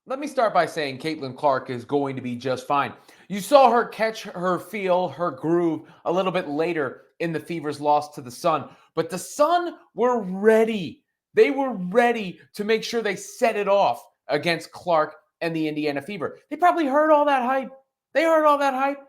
Let me start by saying Caitlin Clark is going to be just fine. You saw her catch her feel, her groove a little bit later in the Fever's loss to the Sun, but the Sun were ready. They were ready to make sure they set it off against Clark and the Indiana Fever. They probably heard all that hype. They heard all that hype.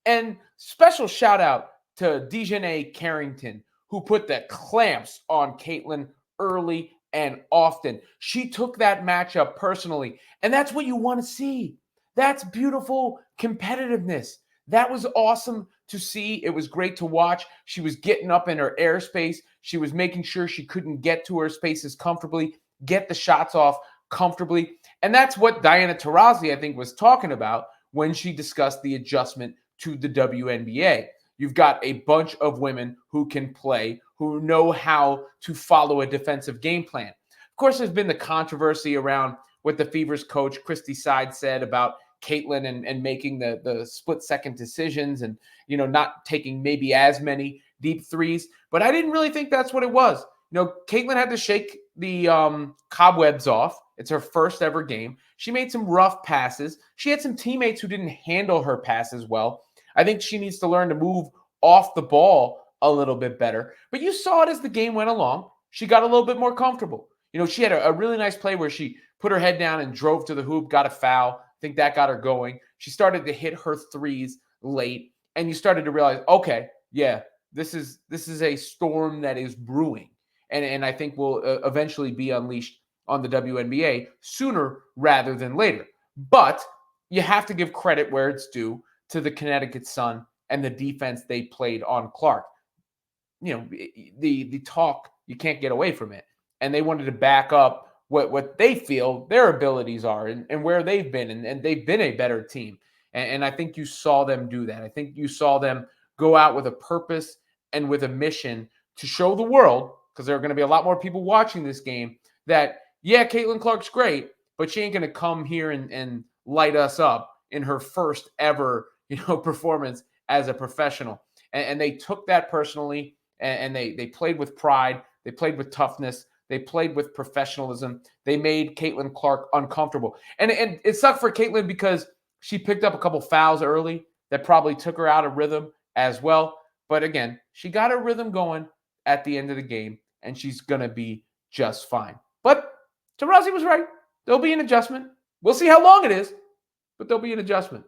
And special shout out to Dejanay Carrington, who put the clamps on Caitlin early and often. She took that matchup personally, and that's what you want to see. That's beautiful competitiveness. That was awesome to see. It was great to watch. She was getting up in her airspace. She was making sure she couldn't get to her spaces comfortably, get the shots off comfortably. And that's what Diana Taurasi, I think, was talking about when she discussed the adjustment to the WNBA. You've got a bunch of women who can play, who know how to follow a defensive game plan. Of course, there's been the controversy around what the Fever's coach, Christy Side, said about Caitlin and making the split-second decisions and, not taking maybe as many deep threes. But I didn't really think that's what it was. Caitlin had to shake the cobwebs off. It's her first ever game. She made some rough passes. She had some teammates who didn't handle her passes well. I think she needs to learn to move off the ball a little bit better. But you saw it as the game went along. She got a little bit more comfortable. She had a really nice play where she put her head down and drove to the hoop, got a foul. I think that got her going. She started to hit her threes late, and you started to realize, okay, yeah, this is a storm that is brewing, and I think will eventually be unleashed on the WNBA sooner rather than later. But you have to give credit where it's due to the Connecticut Sun and the defense they played on Clark. The talk, you can't get away from it. And they wanted to back up what they feel their abilities are and where they've been. And they've been a better team. And I think you saw them do that. I think you saw them go out with a purpose and with a mission to show the world, because there are going to be a lot more people watching this game, that, yeah, Caitlin Clark's great, but she ain't going to come here and light us up in her first ever performance as a professional. And they took that personally, and they played with pride. They played with toughness. They played with professionalism. They made Caitlin Clark uncomfortable. And it sucked for Caitlin because she picked up a couple fouls early that probably took her out of rhythm as well. But again, she got her rhythm going at the end of the game, and she's going to be just fine. But Taurasi was right. There'll be an adjustment. We'll see how long it is, but there'll be an adjustment.